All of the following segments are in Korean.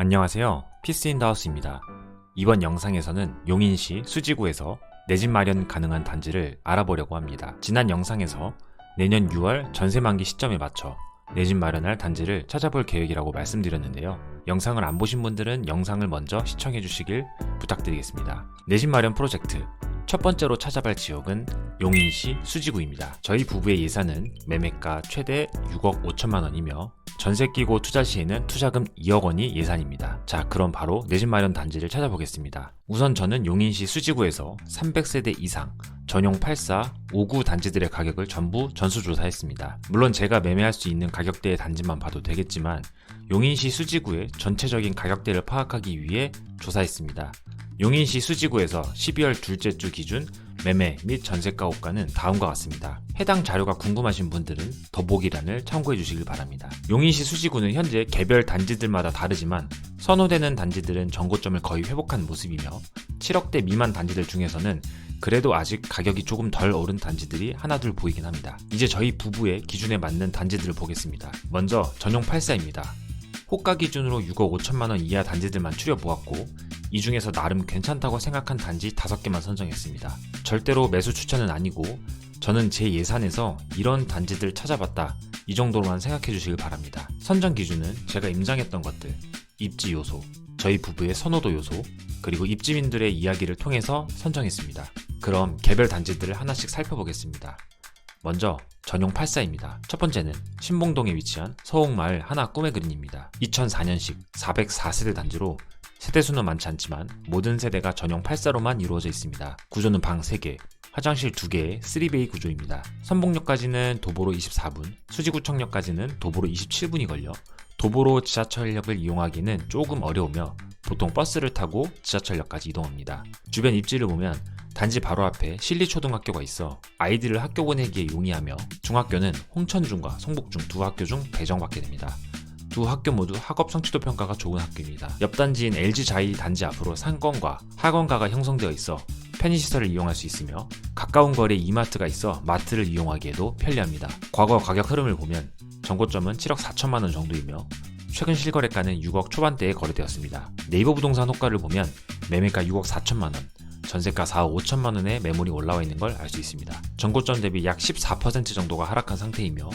안녕하세요. 피스인더하우스입니다. 이번 영상에서는 용인시 수지구에서 내 집 마련 가능한 단지를 알아보려고 합니다. 지난 영상에서 내년 6월 전세 만기 시점에 맞춰 내 집 마련할 단지를 찾아볼 계획이라고 말씀드렸는데요. 영상을 안 보신 분들은 영상을 먼저 시청해 주시길 부탁드리겠습니다. 내 집 마련 프로젝트 첫 번째로 찾아볼 지역은 용인시 수지구입니다. 저희 부부의 예산은 매매가 최대 6억 5천만 원이며 전세 끼고 투자 시에는 투자금 2억 원이 예산입니다. 자, 그럼 바로 내 집 마련 단지를 찾아보겠습니다. 우선 저는 용인시 수지구에서 300세대 이상 전용 84, 59 단지들의 가격을 전부 전수조사했습니다. 물론 제가 매매할 수 있는 가격대의 단지만 봐도 되겠지만 용인시 수지구의 전체적인 가격대를 파악하기 위해 조사했습니다. 용인시 수지구에서 12월 둘째 주 기준 매매 및 전세가 호가는 다음과 같습니다. 해당 자료가 궁금하신 분들은 더보기란을 참고해 주시길 바랍니다. 용인시 수지구는 현재 개별 단지들마다 다르지만 선호되는 단지들은 정고점을 거의 회복한 모습이며 7억대 미만 단지들 중에서는 그래도 아직 가격이 조금 덜 오른 단지들이 하나둘 보이긴 합니다. 이제 저희 부부의 기준에 맞는 단지들을 보겠습니다. 먼저 전용 84입니다. 호가 기준으로 6억 5천만원 이하 단지들만 추려보았고 이 중에서 나름 괜찮다고 생각한 단지 5개만 선정했습니다. 절대로 매수 추천은 아니고 저는 제 예산에서 이런 단지들 찾아봤다 이 정도로만 생각해 주시길 바랍니다. 선정 기준은 제가 임장했던 것들, 입지 요소, 저희 부부의 선호도 요소, 그리고 입지민들의 이야기를 통해서 선정했습니다. 그럼 개별 단지들을 하나씩 살펴보겠습니다. 먼저 전용 84입니다. 첫 번째는 신봉동에 위치한 서옥마을 하나 꿈의 그린입니다. 2004년식 404세대 단지로 세대수는 많지 않지만 모든 세대가 전용 84로만 이루어져 있습니다. 구조는 방 3개, 화장실 2개의 3베이 구조입니다. 선봉역까지는 도보로 24분, 수지구청역까지는 도보로 27분이 걸려 도보로 지하철역을 이용하기는 조금 어려우며 보통 버스를 타고 지하철역까지 이동합니다. 주변 입지를 보면 단지 바로 앞에 실리초등학교가 있어 아이들을 학교 보내기에 용이하며 중학교는 홍천중과 성북중 두 학교 중 배정받게 됩니다. 두 학교 모두 학업 성취도 평가가 좋은 학교입니다. 옆 단지인 LG자이 단지 앞으로 상권과 학원가가 형성되어 있어 편의시설을 이용할 수 있으며 가까운 거리에 이마트가 있어 마트를 이용하기에도 편리합니다. 과거 가격 흐름을 보면 전고점은 7억 4천만 원 정도이며 최근 실거래가는 6억 초반대에 거래되었습니다. 네이버 부동산 호가를 보면 매매가 6억 4천만 원, 전세가 4억 5천만 원의 매물이 올라와 있는 걸 알 수 있습니다. 전고점 대비 약 14% 정도가 하락한 상태이며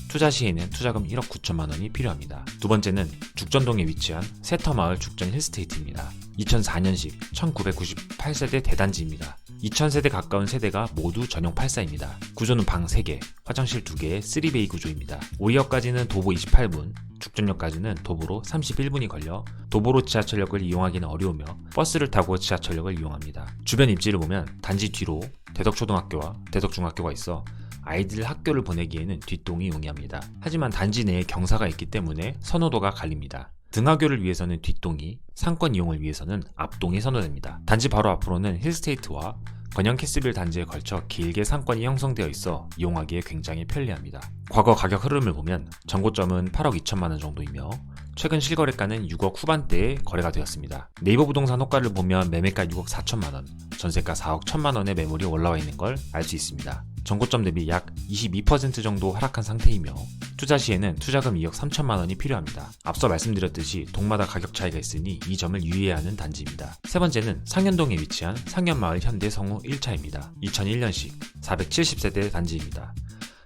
투자 시에는 투자금 1억 9천만 원이 필요합니다. 두 번째는 죽전동에 위치한 세터마을 죽전 힐스테이트입니다. 2004년식 1998세대 대단지입니다. 2000세대 가까운 세대가 모두 전용 84입니다. 구조는 방 3개, 화장실 2개의 3베이 구조입니다. 5위역까지는 도보 28분, 죽전역까지는 도보로 31분이 걸려 도보로 지하철역을 이용하기는 어려우며 버스를 타고 지하철역을 이용합니다. 주변 입지를 보면 단지 뒤로 대덕초등학교와 대덕중학교가 있어 아이들 학교를 보내기에는 뒷동이 용이합니다. 하지만 단지 내에 경사가 있기 때문에 선호도가 갈립니다. 등하교를 위해서는 뒷동이, 상권 이용을 위해서는 앞동이 선호됩니다. 단지 바로 앞으로는 힐스테이트와 건영캐스빌 단지에 걸쳐 길게 상권이 형성되어 있어 이용하기에 굉장히 편리합니다. 과거 가격 흐름을 보면 전고점은 8억 2천만 원 정도이며 최근 실거래가는 6억 후반대에 거래가 되었습니다. 네이버 부동산 호가를 보면 매매가 6억 4천만 원, 전세가 4억 1천만 원의 매물이 올라와 있는 걸 알 수 있습니다. 전고점 대비 약 22% 정도 하락한 상태이며 투자 시에는 투자금 2억 3천만 원이 필요합니다. 앞서 말씀드렸듯이 동마다 가격 차이가 있으니 이 점을 유의해야 하는 단지입니다. 세 번째는 상현동에 위치한 상현마을 현대성우 1차입니다. 2001년식 470세대 단지입니다.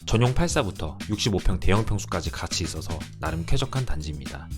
전용 84부터 65평 대형 평수까지 같이 있어서 나름 쾌적한 단지입니다.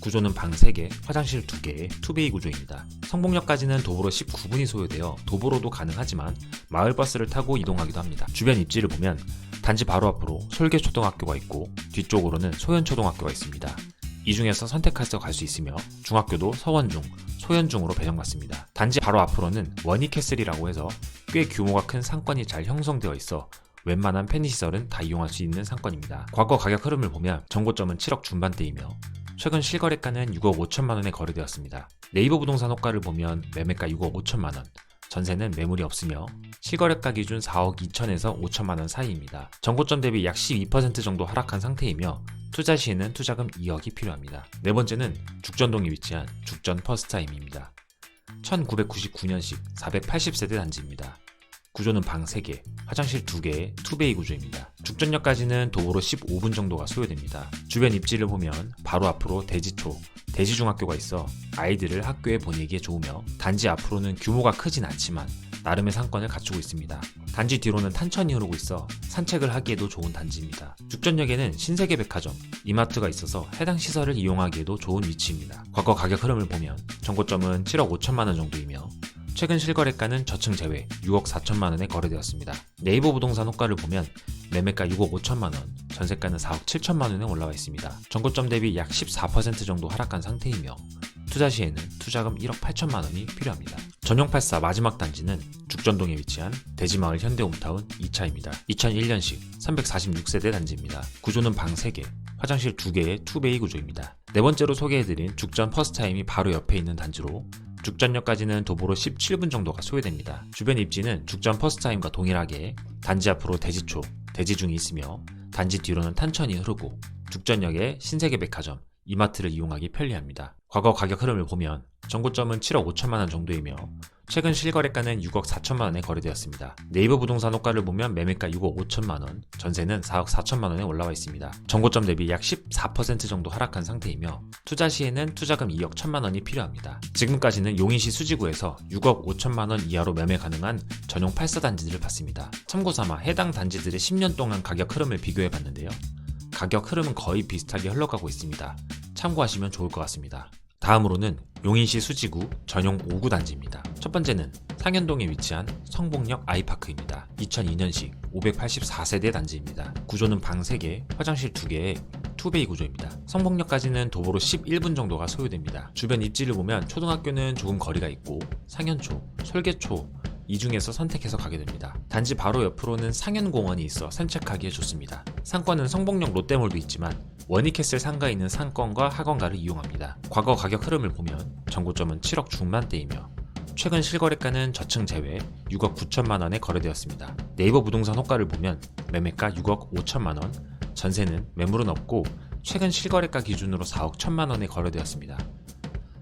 구조는 방 3개, 화장실 2개의 2베이 구조입니다. 성봉역까지는 도보로 19분이 소요되어 도보로도 가능하지만 마을버스를 타고 이동하기도 합니다. 주변 입지를 보면 단지 바로 앞으로 솔개초등학교가 있고 뒤쪽으로는 소현초등학교가 있습니다. 이 중에서 선택해서 갈 수 있으며 중학교도 서원중, 소현중으로 배정받습니다. 단지 바로 앞으로는 원희캐슬이라고 해서 꽤 규모가 큰 상권이 잘 형성되어 있어 웬만한 편의시설은 다 이용할 수 있는 상권입니다. 과거 가격 흐름을 보면 전고점은 7억 중반대이며 최근 실거래가는 6억 5천만 원에 거래되었습니다. 네이버 부동산 호가를 보면 매매가 6억 5천만 원, 전세는 매물이 없으며 실거래가 기준 4억 2천에서 5천만 원 사이입니다. 전고점 대비 약 12% 정도 하락한 상태이며 투자 시에는 투자금 2억이 필요합니다. 네 번째는 죽전동에 위치한 죽전 퍼스트타임입니다. 1999년식 480세대 단지입니다. 구조는 방 3개, 화장실 2개의 2베이 구조입니다. 죽전역까지는 도보로 15분 정도가 소요됩니다. 주변 입지를 보면 바로 앞으로 대지초, 대지중학교가 있어 아이들을 학교에 보내기에 좋으며 단지 앞으로는 규모가 크진 않지만 나름의 상권을 갖추고 있습니다. 단지 뒤로는 탄천이 흐르고 있어 산책을 하기에도 좋은 단지입니다. 죽전역에는 신세계백화점, 이마트가 있어서 해당 시설을 이용하기에도 좋은 위치입니다. 과거 가격 흐름을 보면 전고점은 7억 5천만 원 정도이며 최근 실거래가는 저층 제외 6억 4천만 원에 거래되었습니다. 네이버 부동산 호가를 보면 매매가 6억 5천만 원, 전세가는 4억 7천만 원에 올라와 있습니다. 전고점 대비 약 14% 정도 하락한 상태이며 투자 시에는 투자금 1억 8천만 원이 필요합니다. 전용84 마지막 단지는 죽전동에 위치한 대지마을 현대홈타운 2차입니다. 2001년식 346세대 단지입니다. 구조는 방 3개, 화장실 2개의 투베이 구조입니다. 네 번째로 소개해드린 죽전 퍼스트타임이 바로 옆에 있는 단지로 죽전역까지는 도보로 17분 정도가 소요됩니다. 주변 입지는 죽전 퍼스트타임과 동일하게 단지 앞으로 대지초, 대지중이 있으며 단지 뒤로는 탄천이 흐르고 죽전역에 신세계백화점, 이마트를 이용하기 편리합니다. 과거 가격 흐름을 보면 전고점은 7억 5천만 원 정도이며 최근 실거래가는 6억 4천만 원에 거래되었습니다. 네이버 부동산 호가를 보면 매매가 6억 5천만 원, 전세는 4억 4천만 원에 올라와 있습니다. 전고점 대비 약 14% 정도 하락한 상태이며 투자 시에는 투자금 2억 1천만 원이 필요합니다. 지금까지는 용인시 수지구에서 6억 5천만 원 이하로 매매 가능한 전용 8사 단지들을 봤습니다. 참고삼아 해당 단지들의 10년 동안 가격 흐름을 비교해 봤는데요. 가격 흐름은 거의 비슷하게 흘러가고 있습니다. 참고하시면 좋을 것 같습니다. 다음으로는 용인시 수지구 전용 5구 단지입니다. 첫 번째는 상현동에 위치한 성복역 아이파크입니다. 2002년식 584세대 단지입니다. 구조는 방 3개, 화장실 2개의 투베이 구조입니다. 성복역까지는 도보로 11분 정도가 소요됩니다. 주변 입지를 보면 초등학교는 조금 거리가 있고 상현초, 솔개초 이 중에서 선택해서 가게 됩니다. 단지 바로 옆으로는 상현공원이 있어 산책하기에 좋습니다. 상권은 성복역 롯데몰도 있지만 원익캐슬 상가에 있는 상권과 학원가를 이용합니다. 과거 가격 흐름을 보면 전고점은 7억 중반대이며 최근 실거래가는 저층 제외 6억 9천만 원에 거래되었습니다. 네이버 부동산 호가를 보면 매매가 6억 5천만 원, 전세는 매물은 없고 최근 실거래가 기준으로 4억 1천만 원에 거래되었습니다.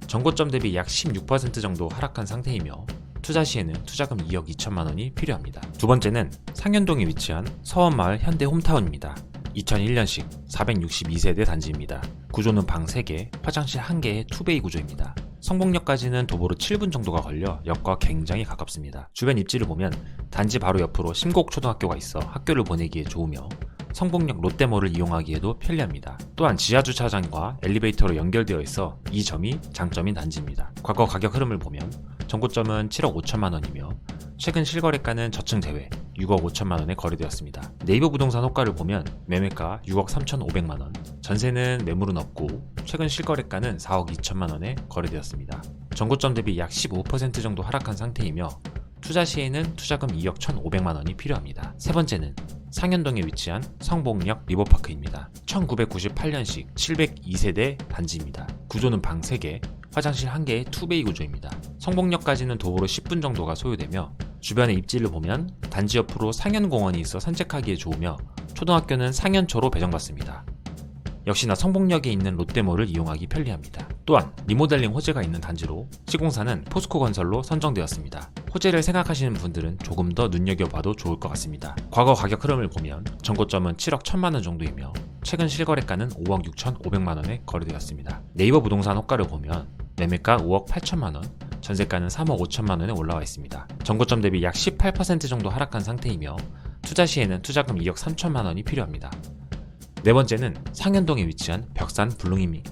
전고점 대비 약 16% 정도 하락한 상태이며 투자 시에는 투자금 2억 2천만 원이 필요합니다. 두 번째는 상현동에 위치한 서원마을 현대홈타운입니다. 2001년식 462세대 단지입니다. 구조는 방 3개, 화장실 1개의 투베이 구조입니다. 성복역까지는 도보로 7분 정도가 걸려 역과 굉장히 가깝습니다. 주변 입지를 보면 단지 바로 옆으로 심곡초등학교가 있어 학교를 보내기에 좋으며 성복역 롯데몰을 이용하기에도 편리합니다. 또한 지하주차장과 엘리베이터로 연결되어 있어 이 점이 장점인 단지입니다. 과거 가격 흐름을 보면 전고점은 7억 5천만 원이며 최근 실거래가는 저층 제외 6억 5천만 원에 거래되었습니다. 네이버 부동산 호가를 보면 매매가 6억 3,500만 원, 전세는 매물은 없고 최근 실거래가는 4억 2천만 원에 거래되었습니다. 전고점 대비 약 15% 정도 하락한 상태이며 투자 시에는 투자금 2억 1,500만 원이 필요합니다. 세 번째는 상현동에 위치한 성복역 리버파크입니다. 1998년식 702세대 단지입니다. 구조는 방 3개, 화장실 1개의 투베이 구조입니다. 성복역까지는 도보로 10분 정도가 소요되며 주변의 입지를 보면 단지 옆으로 상현공원이 있어 산책하기에 좋으며 초등학교는 상현초로 배정받습니다. 역시나 성복역에 있는 롯데몰을 이용하기 편리합니다. 또한 리모델링 호재가 있는 단지로 시공사는 포스코건설로 선정되었습니다. 호재를 생각하시는 분들은 조금 더 눈여겨봐도 좋을 것 같습니다. 과거 가격 흐름을 보면 전고점은 7억 1천만 원 정도이며 최근 실거래가는 5억 6,500만 원에 거래되었습니다. 네이버 부동산 호가를 보면 매매가 5억 8천만 원, 전세가는 3억 5천만 원에 올라와 있습니다. 전고점 대비 약 18% 정도 하락한 상태이며 투자 시에는 투자금 2억 3천만 원이 필요합니다. 네 번째는 상현동에 위치한 벽산 블루밍입니다.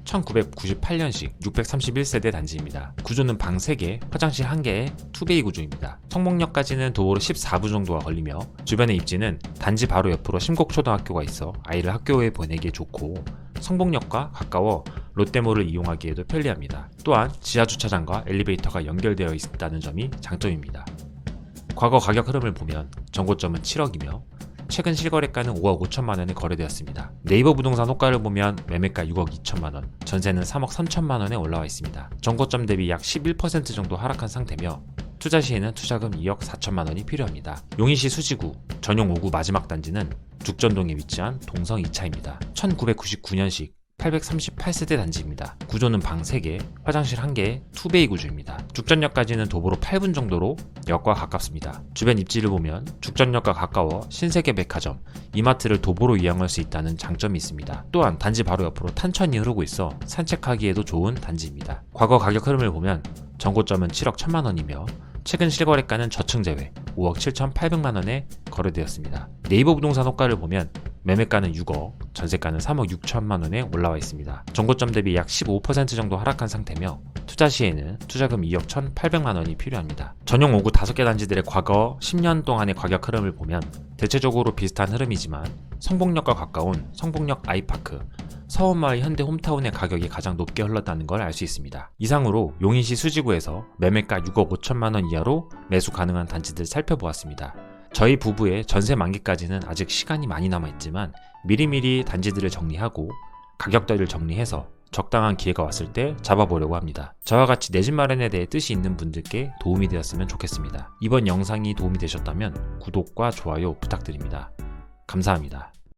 1998년식 631세대 단지입니다. 구조는 방 3개, 화장실 1개의 투베이 구조입니다. 성복역까지는 도보로 14분 정도가 걸리며 주변의 입지는 단지 바로 옆으로 심곡초등학교가 있어 아이를 학교에 보내기에 좋고 성복역과 가까워 롯데몰을 이용하기에도 편리합니다. 또한 지하주차장과 엘리베이터가 연결되어 있다는 점이 장점입니다. 과거 가격 흐름을 보면 전고점은 7억이며 최근 실거래가는 5억 5천만 원에 거래되었습니다. 네이버 부동산 호가를 보면 매매가 6억 2천만 원, 전세는 3억 3천만 원에 올라와 있습니다. 전고점 대비 약 11% 정도 하락한 상태며 투자 시에는 투자금 2억 4천만 원이 필요합니다. 용인시 수지구 전용 5구 마지막 단지는 죽전동에 위치한 동성 2차입니다. 1999년식 838세대 단지입니다. 구조는 방 3개, 화장실 1개, 투베이 구조입니다. 죽전역까지는 도보로 8분 정도로 역과 가깝습니다. 주변 입지를 보면 죽전역과 가까워 신세계 백화점, 이마트를 도보로 이용할 수 있다는 장점이 있습니다. 또한 단지 바로 옆으로 탄천이 흐르고 있어 산책하기에도 좋은 단지입니다. 과거 가격 흐름을 보면 전고점은 7억 1천만 원이며 최근 실거래가는 저층 제외 5억 7,800만원에 거래되었습니다. 네이버 부동산 호가를 보면 매매가는 6억, 전세가는 3억 6천만원에 올라와 있습니다. 전고점 대비 약 15% 정도 하락한 상태며 투자 시에는 투자금 2억 1,800만원이 필요합니다. 전용 5구 5개 단지들의 과거 10년 동안의 가격 흐름을 보면 대체적으로 비슷한 흐름이지만 성북역과 가까운 성북역 아이파크, 서원마을 현대 홈타운의 가격이 가장 높게 흘렀다는 걸 알 수 있습니다. 이상으로 용인시 수지구에서 매매가 6억 5천만원 이하로 매수 가능한 단지들 살펴보았습니다. 저희 부부의 전세 만기까지는 아직 시간이 많이 남아있지만 미리미리 단지들을 정리하고 가격대를 정리해서 적당한 기회가 왔을 때 잡아보려고 합니다. 저와 같이 내 집 마련에 대해 뜻이 있는 분들께 도움이 되었으면 좋겠습니다. 이번 영상이 도움이 되셨다면 구독과 좋아요 부탁드립니다. 감사합니다.